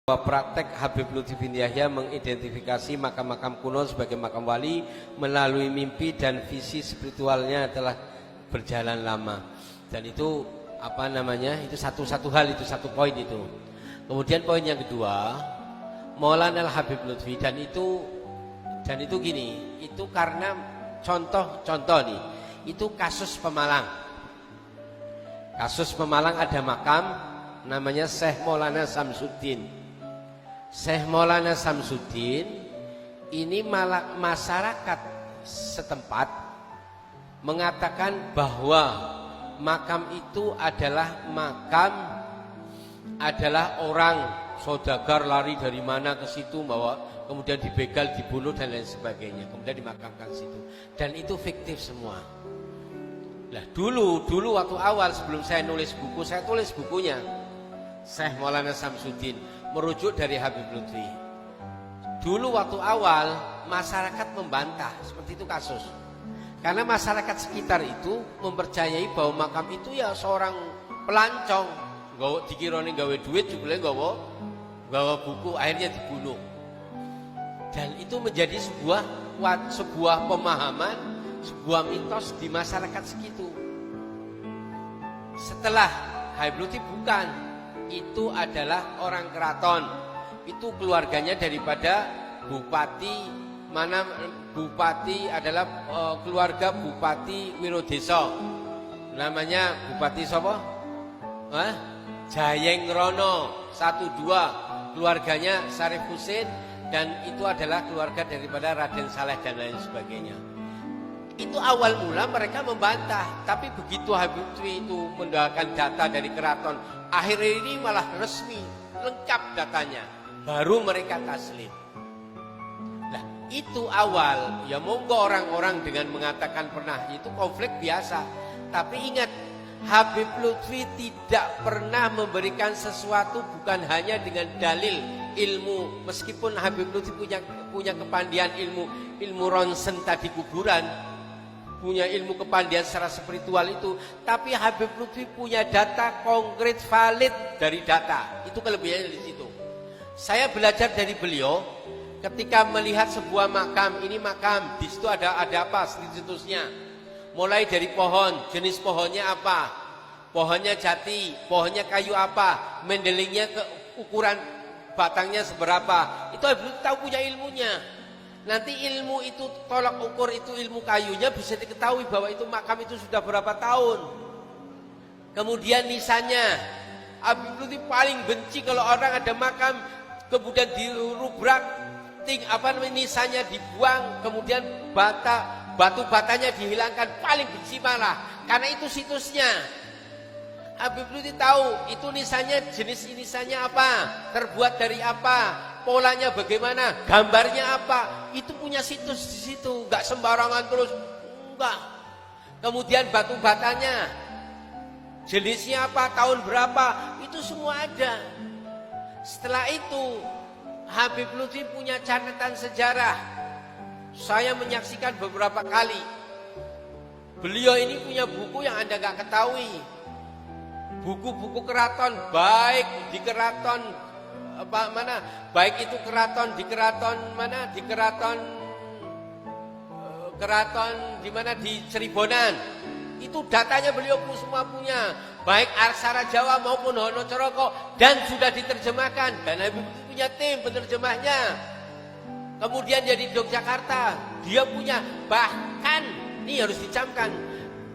Praktek Habib Lutfi bin Yahya mengidentifikasi makam-makam kuno sebagai makam wali melalui mimpi dan visi spiritualnya telah berjalan lama. Dan itu itu satu hal, itu satu poin itu. Kemudian poin yang kedua, Maulana Habib Lutfi dan itu gini, itu karena contoh nih, itu kasus Pemalang. Kasus Pemalang ada makam namanya Syekh Maulana Samsuddin. Syekh Maulana Samsuddin ini masyarakat setempat mengatakan bahwa makam itu adalah orang saudagar lari dari mana ke situ, bahwa kemudian dibegal, dibunuh dan lain sebagainya, kemudian dimakamkan situ, dan itu fiktif semua. Nah, dulu waktu awal sebelum saya nulis buku, saya tulis bukunya Syekh Maulana Samsuddin merujuk dari Habib Lutfi. Dulu waktu awal masyarakat membantah, seperti itu kasus. Karena masyarakat sekitar itu mempercayai bahwa makam itu ya seorang pelancong, dikirani gawe duit juga gawe buku, akhirnya dibunuh. Dan itu menjadi sebuah pemahaman, sebuah mitos di masyarakat segitu. Setelah Habib Lutfi bukan, itu adalah orang keraton, itu keluarganya daripada bupati adalah keluarga Bupati Wirodeso, namanya Bupati siapa? Jayengrono 1-2, keluarganya Syarif Husin, dan itu adalah keluarga daripada Raden Saleh dan lain sebagainya. Itu awal mula mereka membantah, tapi begitu Habib Lutfi itu mendapatkan data dari keraton, akhir ini malah resmi, lengkap datanya, baru mereka taslim. Nah, itu awal, ya monggo orang-orang dengan mengatakan pernah, itu konflik biasa. Tapi ingat, Habib Lutfi tidak pernah memberikan sesuatu bukan hanya dengan dalil ilmu. Meskipun Habib Lutfi punya kepandian ilmu ronsen tadi kuburan, punya ilmu kepandian secara spiritual itu, tapi Habib Lutfi punya data konkret valid dari data. Itu kelebihannya di situ. Saya belajar dari beliau ketika melihat sebuah makam, ini makam, di situ ada apa situsnya. Mulai dari pohon, jenis pohonnya apa? Pohonnya jati, pohonnya kayu apa? Mendelingnya ke ukuran batangnya seberapa? Itu Habib Lutfi tahu, punya ilmunya. Nanti ilmu itu, tolak ukur itu ilmu kayunya bisa diketahui bahwa itu makam itu sudah berapa tahun. Kemudian nisannya, Habib Lutfi paling benci kalau orang ada makam kemudian dirubrak, nisannya dibuang, kemudian batu batanya dihilangkan, paling benci malah, karena itu situsnya. Habib Lutfi tahu itu nisannya, jenis nisannya apa, terbuat dari apa, polanya bagaimana, gambarnya apa, itu punya situs di situ, nggak sembarangan terus, enggak. Kemudian batu batanya, jenisnya apa, tahun berapa, itu semua ada. Setelah itu Habib Lutfi punya catatan sejarah. Saya menyaksikan beberapa kali. Beliau ini punya buku yang Anda nggak ketahui. Buku-buku keraton, baik di keraton baik itu keraton di Cirebon, itu datanya beliau semua punya, baik aksara Jawa maupun Hanacaraka, dan sudah diterjemahkan, dan Habib punya tim penerjemahnya. Kemudian jadi Yogyakarta, dia punya, bahkan ini harus dicamkan,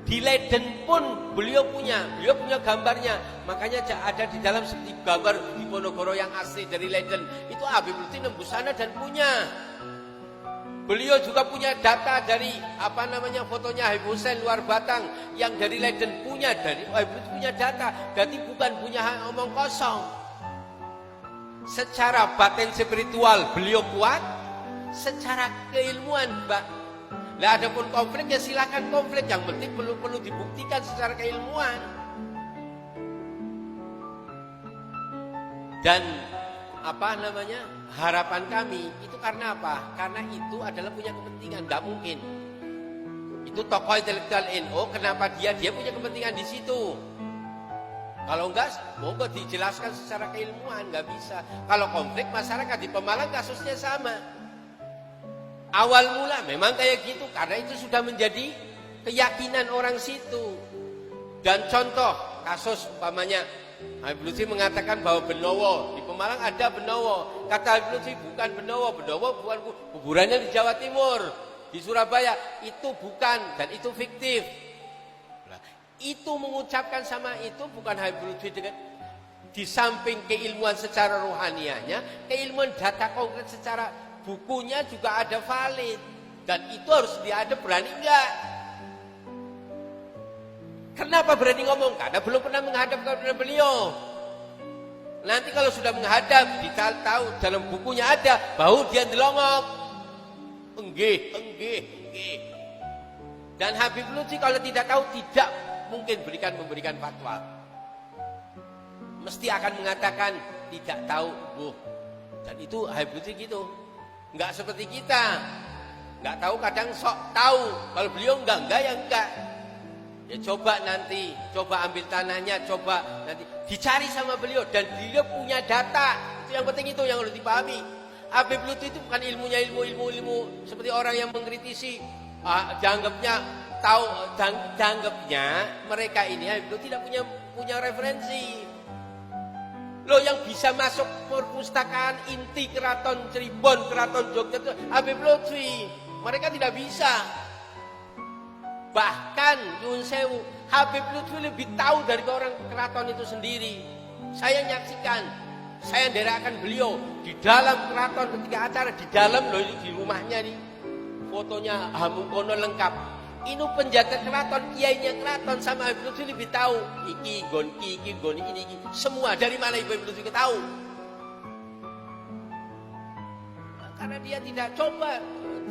di Leiden pun beliau punya gambarnya. Makanya ada di dalam seperti gambar di Ponorogo yang asli dari Leiden. Itu Habib Lutfi nembus sana dan punya. Beliau juga punya data dari fotonya Habib Hussein luar Batang yang dari Leiden punya, dari Habib Lutfi punya data. Berarti bukan punya omong kosong. Secara batin spiritual beliau kuat, secara keilmuan Nah, ada pun konflik, ya silakan konflik, yang penting perlu dibuktikan secara keilmuan. Dan harapan kami itu karena apa? Karena itu adalah punya kepentingan, nggak mungkin. Itu tokoh intelektual NU, kenapa dia punya kepentingan di situ? Kalau enggak, monggo dijelaskan secara keilmuan, enggak bisa. Kalau konflik masyarakat di Pemalang kasusnya sama. Awal mula memang kayak gitu, karena itu sudah menjadi keyakinan orang situ. Dan contoh kasus umpamanya Habib Lutfi mengatakan bahwa Benowo di Pemalang ada Benowo. Kata Habib Lutfi bukan Benowo, Benowo bukan kuburannya di Jawa Timur, di Surabaya. Itu bukan dan itu fiktif. Itu mengucapkan sama itu bukan Habib Lutfi dengan di samping keilmuan secara rohanianya, keilmuan data konkret secara bukunya juga ada valid dan itu harus diadep. Berani enggak? Kenapa berani ngomong? Karena belum pernah menghadap kepada beliau. Nanti kalau sudah menghadap, tahu dalam bukunya ada, baru dia delongok. Enggih. Dan Habib Lutfi kalau tidak tahu tidak mungkin memberikan fatwa. Mesti akan mengatakan tidak tahu, Bu. Dan itu Habib Lutfi gitu. Enggak seperti kita. Enggak tahu kadang sok tahu. Kalau beliau enggak ya enggak. Ya coba nanti, coba ambil tanahnya, coba nanti dicari sama beliau dan dia punya data. Itu yang penting, itu yang harus dipahami. Habib Lutfi itu bukan ilmunya ilmu seperti orang yang mengkritisi, dianggapnya tahu, dianggapnya mereka ini Habib Lutfi tidak punya referensi. Loh, yang bisa masuk perpustakaan inti Keraton Cirebon, Keraton Jogja itu Habib Lutfi. Mereka tidak bisa. Bahkan Nyuwun Sewu, Habib Lutfi lebih tahu dari orang keraton itu sendiri. Saya nyaksikan, saya nderakan beliau di dalam keraton ketika acara di dalam loh, di rumahnya nih. Fotonya Hamengkono lengkap. Ini penjaga keraton, kiainya keraton sama Habib Lutfi lebih tahu. Iki gon ini. Semua dari mana Habib Lutfi tahu? Karena dia tidak coba,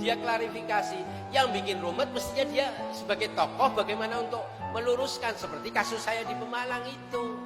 dia klarifikasi. Yang bikin rumit mestinya dia sebagai tokoh bagaimana untuk meluruskan, seperti kasus saya di Pemalang itu.